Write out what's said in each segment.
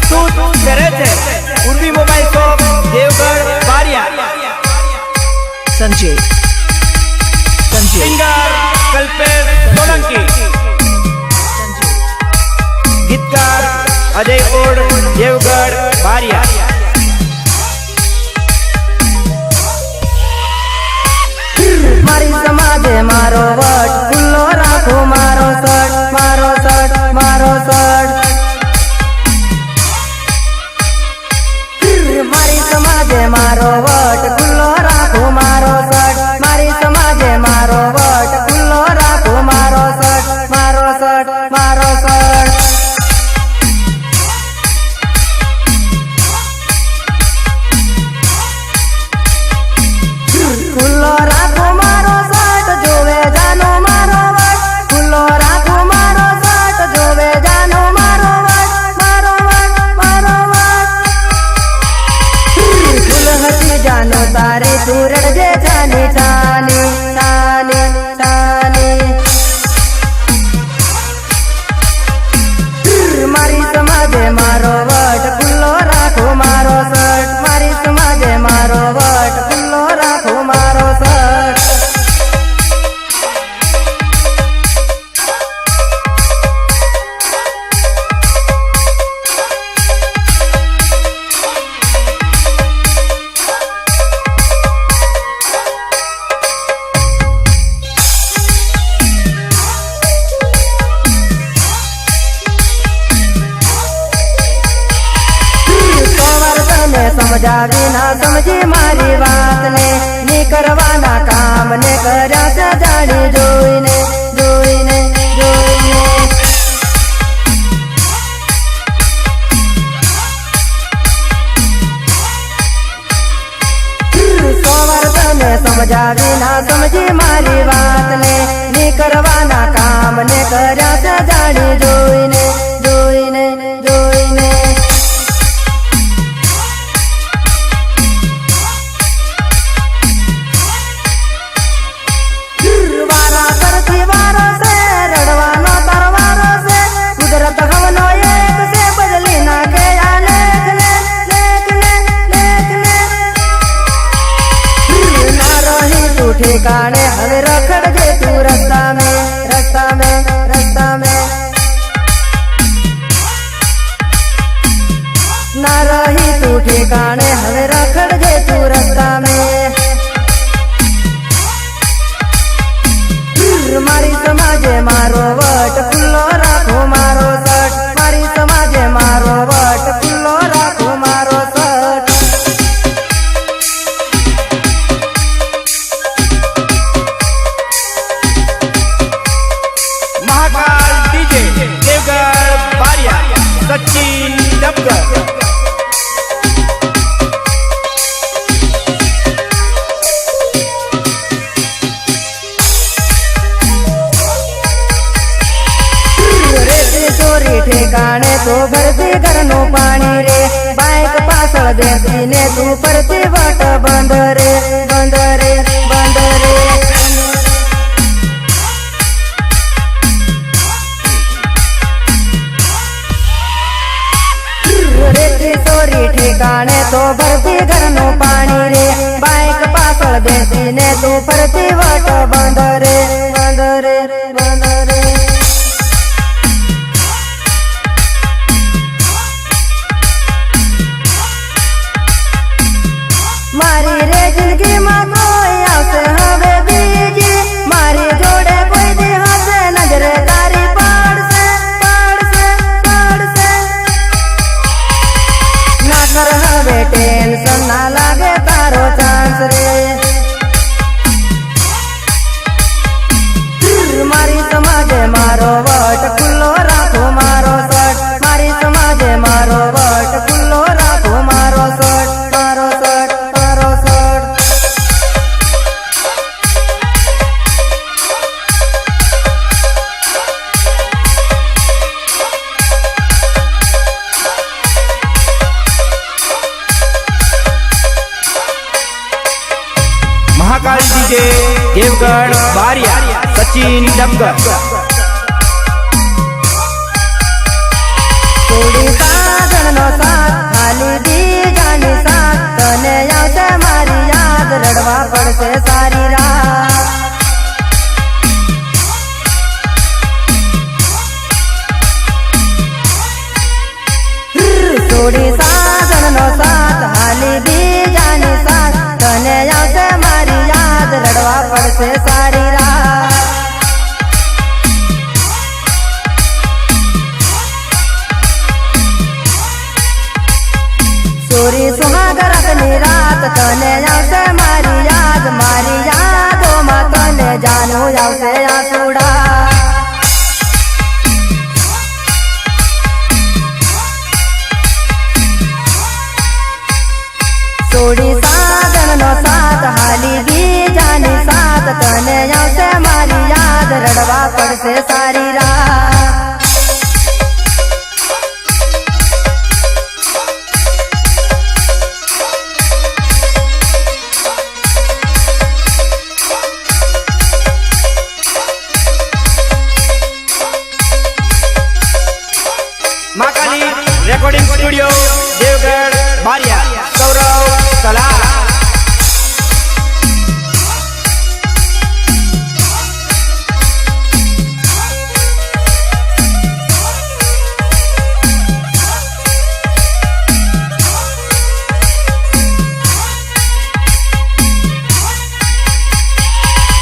प्रस्तुत करे थे उर्वी मोबाइल शॉप देवगढ़ बारिया। संजय सिंगर कल्पेश सोलंकी, गीतकार अजय कोड देवगढ़ बारिया। मारी समाजे मारो वट खुल्लो राखो मारो सट मारो सट मारो सट। मारी समाजे मारो वट खुल्लो राखो मारो सट मारी समाजे मारो वट खुल्लो राखो मारो सट मारो सट मारो सट। खुल्लो राखो मारो सट जोवे जानो मारो वट खुल्लो राखो मारो सट जोवे जानो मारो वट मारो वट मारो वट। फूल हसी जानो तारे सूरज जे जानी जानी जानी जानी। मारी समाजे मारो वट खुल्लो राखो मारो सट मारी समाजे मारो वट खुल्लो राखो मारो सट। समझावी ना समझी मारी बात ने नी करवाना काम ने कर्या से जानी जोईने जोईने जोईने। सोवर तने समझावी ना समझी मारी बात ने नी करवाना काम ने कर्या से जानी जोईने जोईने जोईने। ठिकाने हमें रखड़ जे तू रास्ता में रास्ता में रास्ता में। ना रही तू ठिकाने हमें रखड़ जे तू रास्ता में। मारी समाजे मारो वट खुल्लो राखो मारो सट मारी समाजे मारो वट खुल्लो राखो मारो सट। महाकाल डीजे देवगढ़ बारिया सचिन डबगर। ठिकाने तो भरती घरनो पानी रे बाइक पासल देती ने तू परती वाट बंद रे बंद रे बंद रे। रेती चोरी ठिकाने तो भरती घरनो पानी रे बाइक पासल देती ने तू परती वाट बंद रे बंद रे बंद रे। मारी रे जिंदगी में कोई आवसे हवे बीजी मारी जोड़े कोई दी हसे नजरे तारी पाड़ से पाड़ से पाड़ से। ना कर हवे टेंशन ना लागे तारो चांस रे। मारी समाजे मारो वट खुल्लो राखो मारो सट मारी समाजे मारो वट खुल्लो राखो मारो सट मारो सट मारो सट। महाकाल डीजे देवगढ़ बारिया सचिन डबगर। साधन नो જોડી સાજણનો સાથ હાલી બીજાની સાથ તને આવશે મારી યાદ રડવા પડશે સારી રાત સોરી સુહાગરાતની રાત તને આવશે મારી યાદોમાં તને જાનું આવશે આસુડા સોડી સાજણનો સાથ હાલી બીજાની સાથ તને આવશે મારી યાદ રડવા પડશે સારી રાત महाकाली रेकॉर्डिंग स्टूडियो देवगढ़ बारिया गौरव कला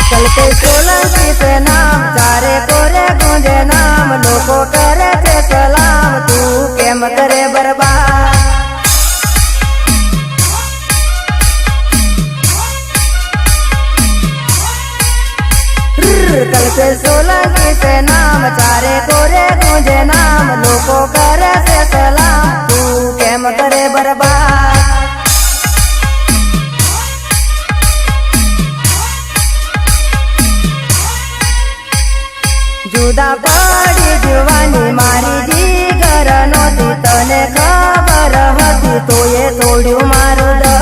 चलते सोलंकी से नाम चारे कोरे गूंजे नाम लोगों करे थे सलाम तू केम करे बर्बाद चलते सोलंकी से नाम चारे कोरे गूंजे नाम लोगों करे थे सलाम तू केम करे बर्बाद जुदा पड़ी जुवानी मारी जीगर नोती तने खबर हती तो ये तोड़्यू मारू द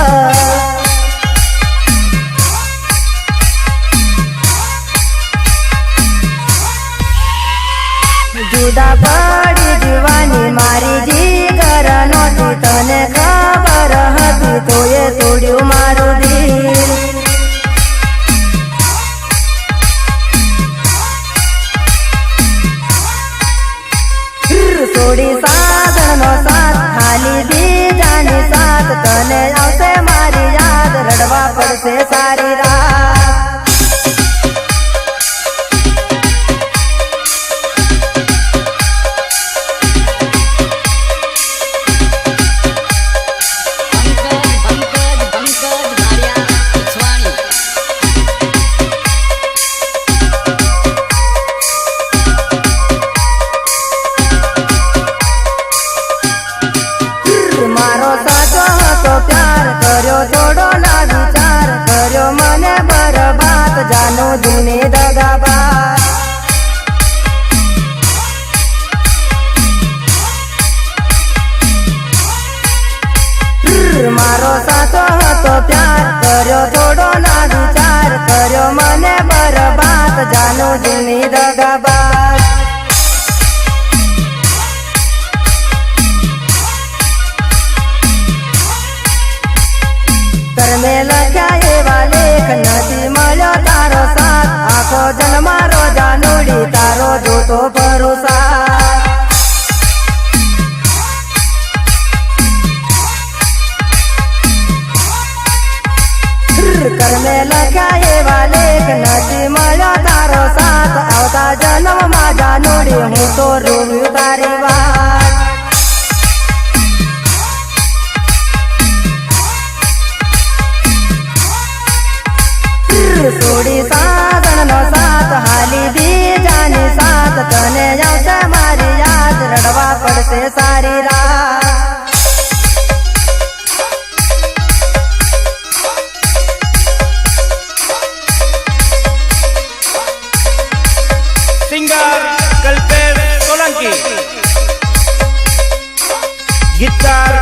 जुदा पड़ी जुवानी मारी जीगर नोती तने खबर हती तो ये तोड़्यू मारू दिल सोडी साजणनो साथ हाली बीजानी साथ तने आवશે મારી યાદ રડવા પડશે સારી રાત मारो साचो હતો प्यार કર્યો થોડો ના વિચાર કર્યો મને બરબાદ જાનો જૂની દગાબાજ મારો સાચો હતો પ્યાર કર્યો થોડો ના વિચાર કર્યો મને બરબાદ જાનો જૂની દગાબાજ कर्मे लख्या एवा लेख नदी मळ्यो तारो साथ आखो जन्म रोजा नोडी तारो जोतो भरोसा कर्मे लख्या एवा लेख नदी मळ्यो तारो साथ आवता जन्म माझा नोडी हूँ तो रोव्यू तारी वाट सोडी साजणनो साथ हाली बीजानी साथ तने आवશે મારી યાદ રડવા પડશે સારી રાત सिंगर कल्पेश सोलंकी गीतकार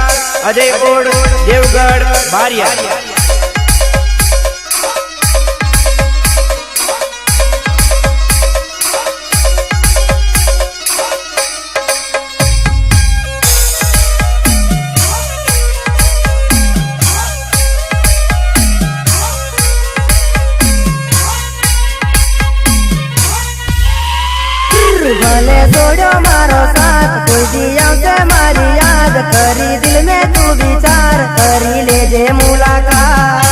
अजय ओड देवगढ़ बारिया भले छोड़ो मारो साथ कोई दिया से मारी याद करी दिल में तू विचार करी ले जे मुलाकात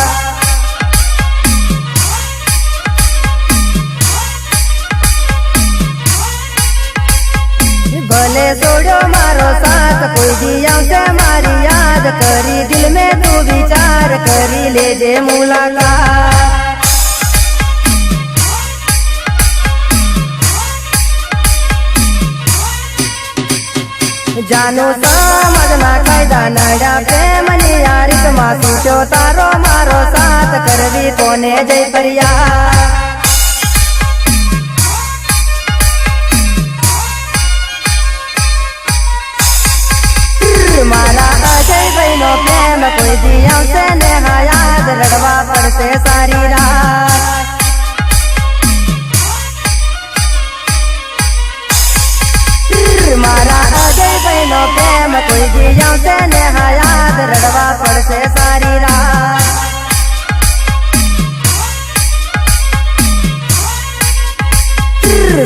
भले छोड़ो मारो साथ कोई दिया से मारी याद करी दिल में तू विचार करी ले जे मुलाकात जानो समझना कायदा नड़ा प्रेमनी यारित मासू चो तारो मारो साथ करवी कोने जय परिया मारा अजय बहनो प्रेम कोई दिया से नेहा याद लड़वा पड़ते सारी रात मारा अजय बहनो प्रेम कोई दिया से नेहा याद लड़वा पड़ते सारी रात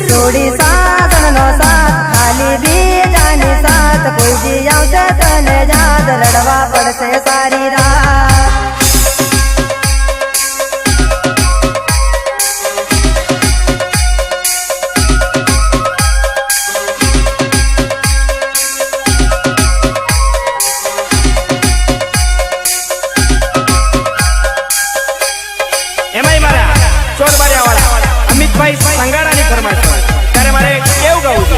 सोड़ी साधन नो साथ खाली भी जानी साथ कोई दिया से तने याद लड़वा पड़ते सारी रात ભાઈ સંગાડાની ફરમાઈશ ત્યારે મારે કેવું ગાવું છે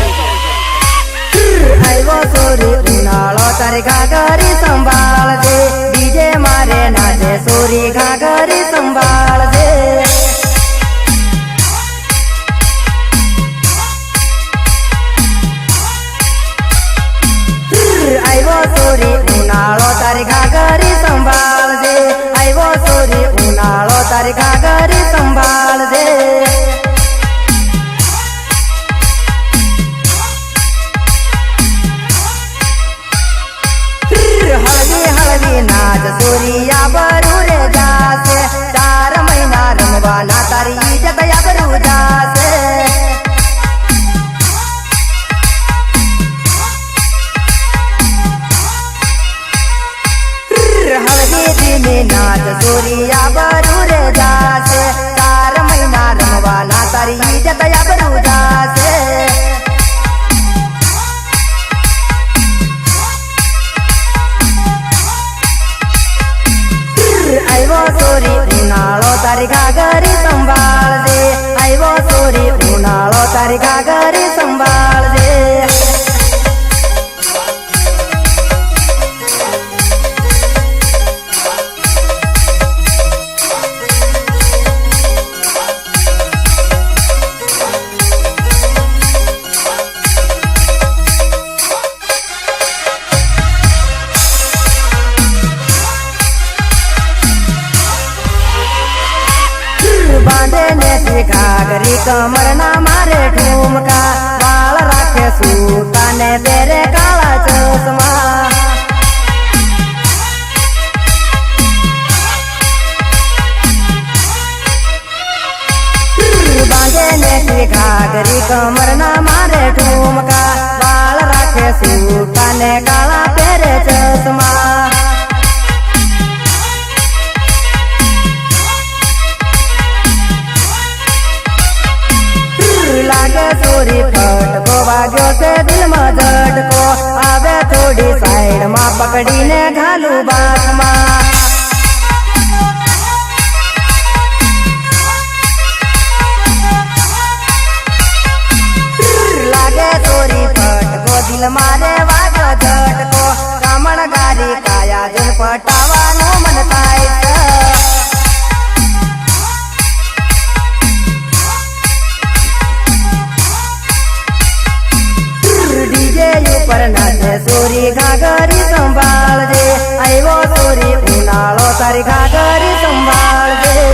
આવો સોરી ઉનાળો તારે ઘાઘરી સંભાળજે બીજે મારે નાચે સોરી ઘાઘરી સંભાળજે આવો સોરી ઉનાળો તારે ઘાઘરી સંભાળજે આવો સોરી ઉનાળો તારે ઘાઘરી સંભાળજે नाच सूरिया बरू रे जासे 4 महीना रमवाना तारी इज्जत या बरू जासे हल्दी दिन नाच सूरिया बरू रे जासे 4 महीना रमवाना तारी इज्जत या बरू जासे आइवो सोरी उनाळो तारी घाघरी संभाळजे आइवो सोरी उनाळो तारी घाघरी संभाळजे बांधे ने घाघरी कमर ना मारे ठुमका बाल राखे सूता ने तेरे काला चश्मा बांधे ने घाघरी कमर ना मारे ठुमका बाल राखे सूता ने काला तेरे चश्मा लागे चोरी फटको वाग्यो से दिल में झटको आवे थोड़ी साइड में पकड़ी ने घालू बात में लागे चोरी फटको दिल मारे वाग्यो झटको कामण गारी काया जन पटावानो मन थाय पर नाचे सोरी घाघरी संभाळजे आइवो सोरी उनाळो तारी घाघरी संभाळजे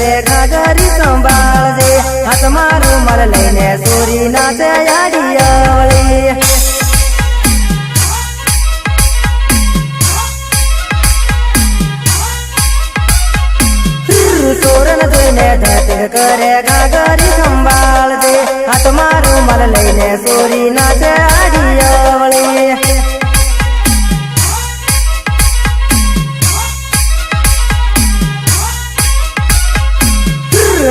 રે ઘાઘરી સંભાળજે હાથમાં રૂમાલ લઈને સોરી નાચે આડી અવળી સોરન જોઈને ધતિક કરે ઘાઘરી સંભાળજે હાથમાં રૂમાલ લઈને સોરી નાચે આડી અવળી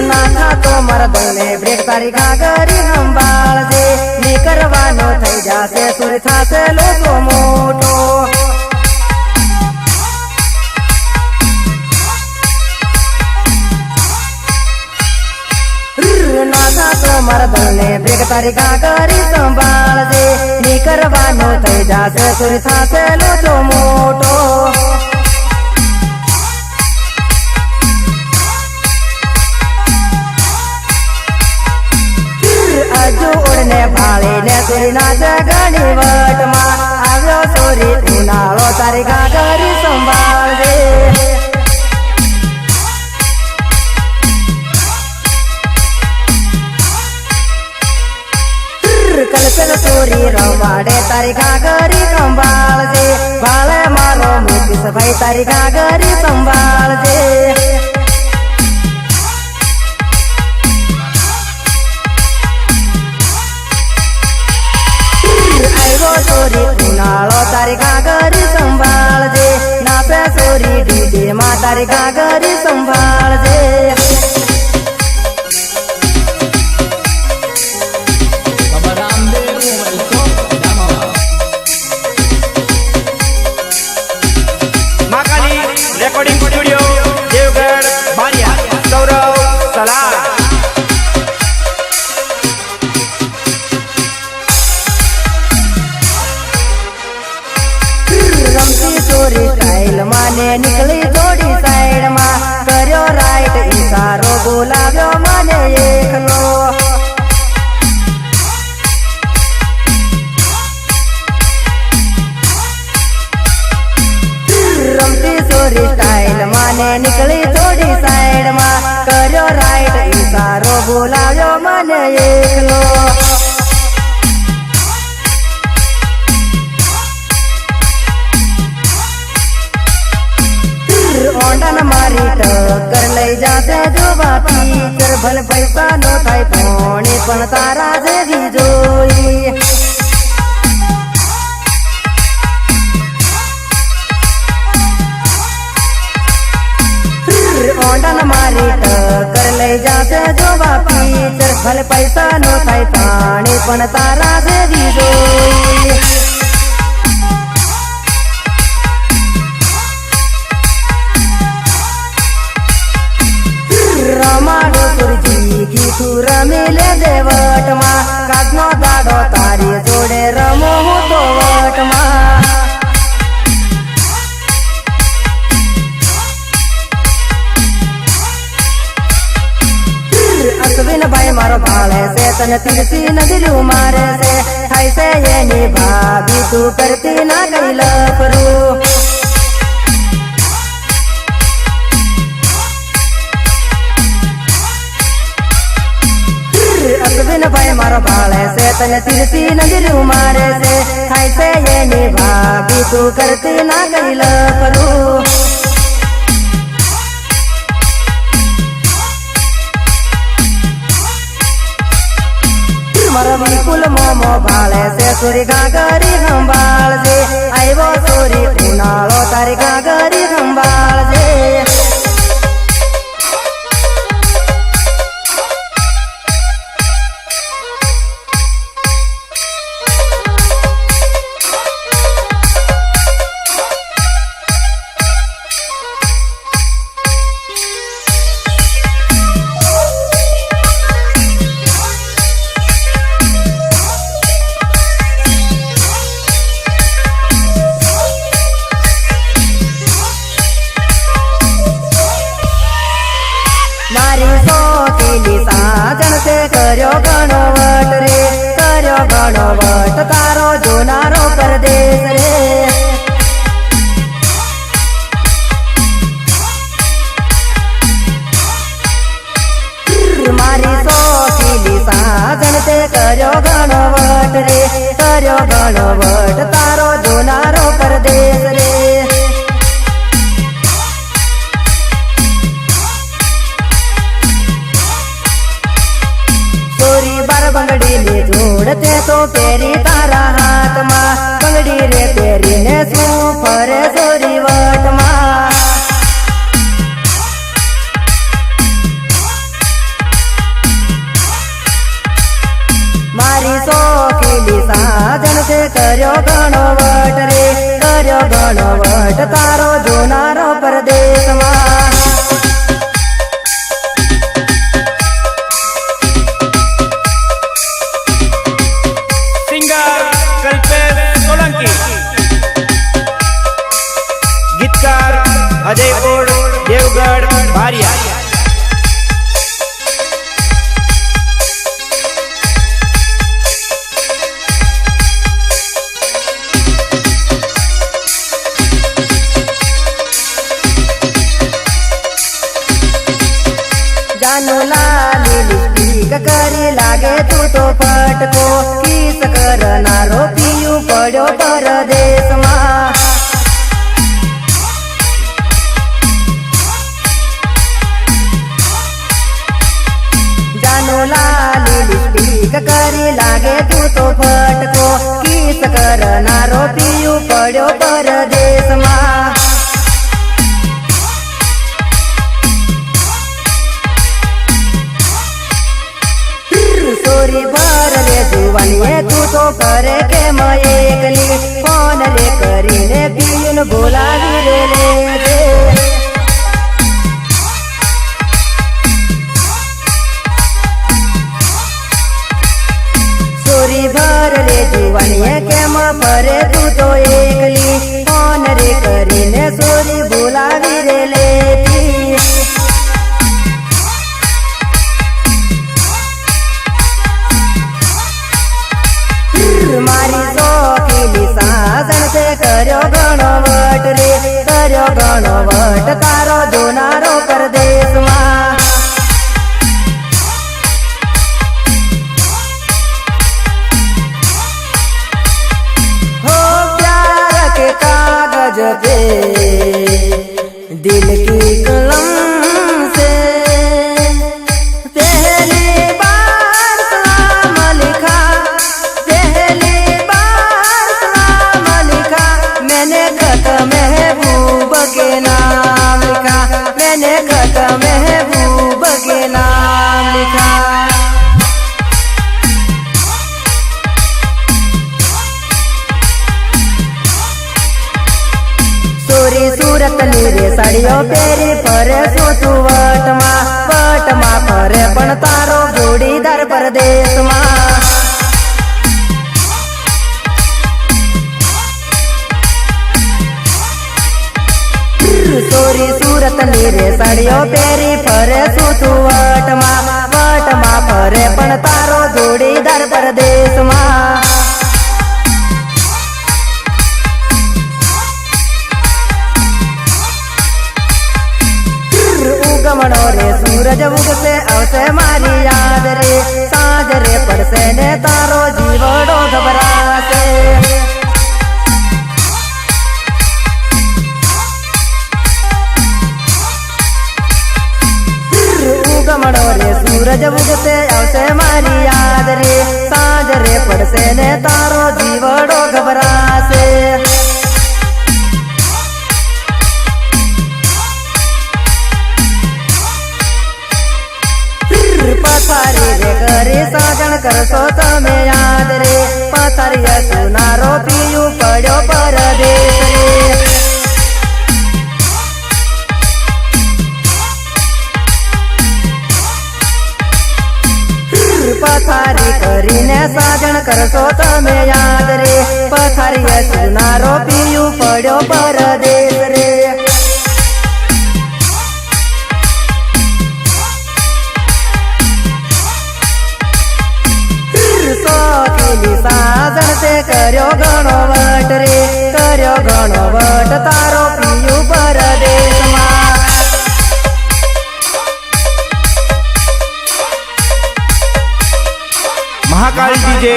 નાથા તો મરદને બ્રેક તારી ઘાઘરી સંભાળજે ની કરવાનો થઈ જાશે સુર થાશે લોકો મોટો નાથા તો મરદને બ્રેક તારી ઘાઘરી સંભાળજે ની કરવાનો થઈ જાશે સુર થાશે લોકો મોટો જોડને ભાળીને સોરી નાચે ઘણી વટમાં આવ્યો સોરી ઉનાળો તારી ઘાઘરી સંભાળજે કલ્પેલ સોરી રમાડે તારી ઘાઘરી સંભાળજે ભાળે મારો મુકેશ ભાઈ તારી ઘાઘરી સંભાળજે સોરી ઉનાળો તારી ઘાઘરી સંભાળજે નાચે સોરી ડીજે માં તારી ઘાઘરી સંભાળજે महाकाली रेकॉर्डिंग स्टूडियो देवगढ़ बारिया सौरव सलाह સોરી સ્ટાઇલ માને નીકળી થોડી સાઈડ માં કર્યો રાઈટ ઈશારો બોલાવ્યો મને એકલો રમતી સોરી સ્ટાઇલ માને નીકળી થોડી સાઈડ માં કર્યો રાઈટ ઈશારો બોલાવ્યો મને એકલો ઓંડન મારી ટક્કર લઈ જાશે જોવા પિક્ચર ભલે પૈસા નો થાય પોણી પણ તારા જેવી જોઈ ઓંડન મારી ટક્કર લઈ જાશે જોવા પિક્ચર ભલે પૈસા નો થાય પાણી પણ તારા જેવી જોઈ રમાડો સુરજી ગીતું રમી લે દેવટમાં કાચનો દાડો તારી જોડે રમો હું તો વટમાં અશ્વિન ભાઈ મારો ભાળે છે તને તીરથી નજરું મારે છે થાય છે એની ભાભી તું કરતી ના કઈ લપરું અશ્વિન ભાઈ મારો ભાળે છે તને તીરથી નજરું મારે છે થાય છે એની ભાભી તું કરતી ના કઈ લપરું મારો વિપુલ મોમો ભાળે છે સોરી ઘાઘરી સંભાળજે આવ્યો સોરી ઉનાળો તારી ઘાઘરી સંભાળજે કર્યો ઘણો વટ રે કર્યો ઘણો વટ તારો જોનારો પરદેશ રે કર્યો ઘણો વટ તારો જોનારો પરદેશમાં सिंगर कल्पेश सोलंकी, गीतकार अजय कोड देवगढ़ बारिया। જાનો લાલી લિપસ્ટિક કરી લાગે તું તો ફટકો કિસ કરનારો પીયું પડ્યો પરદેશમાં જાનો લાલી લિપસ્ટિક કરી લાગે તું તો ફટકો કિસ કરનારો પીયું પડ્યો પરદેશમાં સોરી ભર લે જુવાનીએ તું તો કરે કે એકલી ફોન લે કરીને પીયુન બોલાવી રે લે સોરી ભર લે જુવાનીએ કેમ ફરે તું તો એકલી ફોન રે કરીને સોરી બોલાવી રે લેતી મારી સોખીલી સાસણ તે કર્યો ઘણો વટ રે કર્યો ઘણો વટ તારો જોનારો પરદેશમાં હો પ્યાર કે કાગજ पे दिल की कलम से पहली बार सलाम लिखा मैंने खत महबूब के नाम लिखा मैंने खत महबूब के नाम लिखा सोरी सूरत नीरे साड़ियों पेरी फरे सोचू वटमा फरे पण तारो जोड़ीदार परदेश में सोरी सूरत नीरे साड़ियों पेरी फरे सूतू वटमा फरे पण तारो जोड़ीदार परदेश में उगमणो रे सूरज उगसे आवसे मारी याद रे सांज रे पड़से ने तारो जीवड़ो घबरासे उगमणो रे सूरज उगसे आवसे मारी याद रे सांज रे पड़से ने तारो जीवड़ो घबरासे पथारी रे करे साजन करसो तमे याद रे पथारिया सुनारो पीयू पड़ो परदेश रे पथारी करीने साजन करसो तमे याद रे पथारिया सुनारो पीयू पड़ो परदेश रे सोखीली साजन ते कर्यो घणो वट रे कर्यो घणो वट तारो पीयू परदेशમાં महाकाल डीजे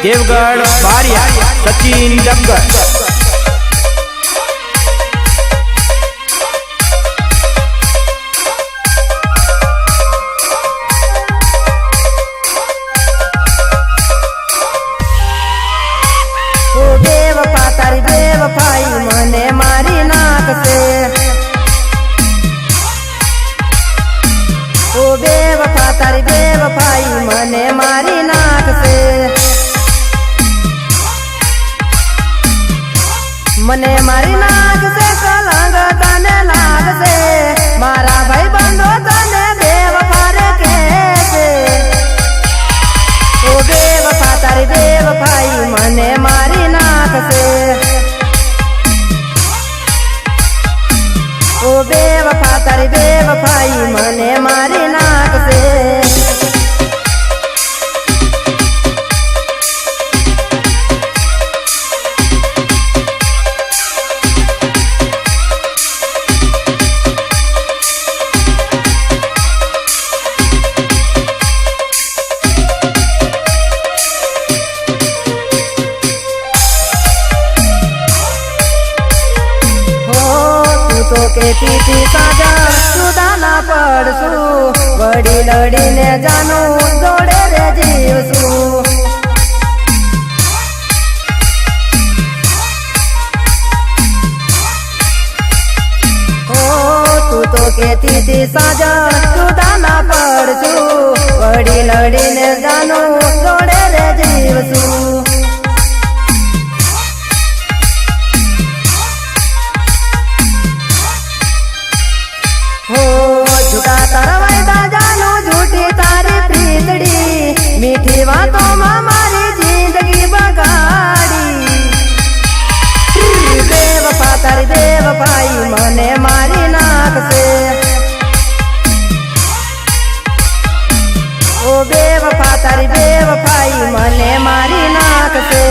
देवगढ़ बारिया सचिन डबगर। तारी बेवफाई मने मारी नाक से ओ बेवफा तारी बेवफाई मने मारी नाक से નાખશે કલંગ તને લાગશે મારા ભાઈ બંધો તને બેવફા રે કહેશે ઓ બેવફા તારી બેવફાઈ મને મારી નાખશે ઓ બેવફા તારી બેવફાઈ મને મારી નાખશે તો કેતી તી સાજા સુદા ના પડશું વડી લડીને જાનું દોડે રે જીવશું તું તો કેતી તી સાજા સુદા ના પડશું વડી લડીને જાનું દોડે રે જીવશું झूठा तारा वायदा जानो झूठी तारी प्रीतड़ी मीठी बातों में मारी जिंदगी बगाड़ी बेवफा तारी बेवफाई मने मारी नाखसे ओ बेवफा तारी बेवफाई मने मारी नाखसे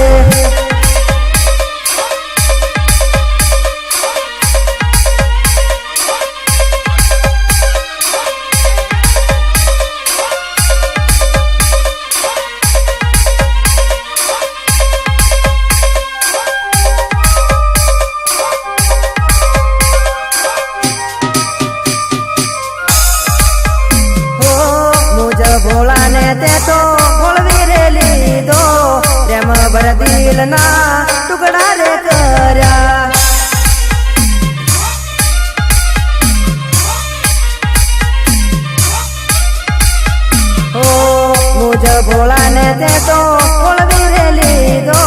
भोला ने ते तो भोलवी रे लीधो प्रेम भर दिल ना टुकड़ा रे कर्या हो मुझे भोला ने ते तो भोलवी रे लीधो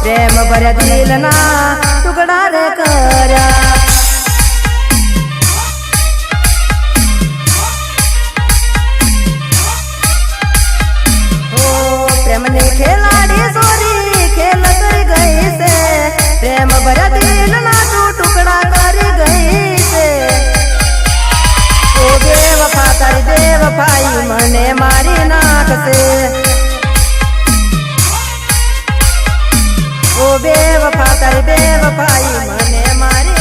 प्रेम भर दिल ना टुकड़ा रे कर्या प्रेमने खेलाड़ी सोरी खेल कर गई से प्रेम भरा दिल ना तू टुकड़ा कर गई से ओ बेवफा तारी बेवफाई मने मारी नाखसे ओ बेवफा तारी बेवफाई मने मारी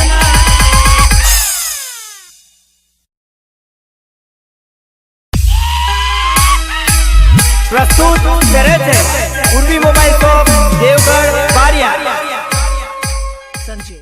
प्रस्तुत करे છે ઉર્વી મોબાઈલ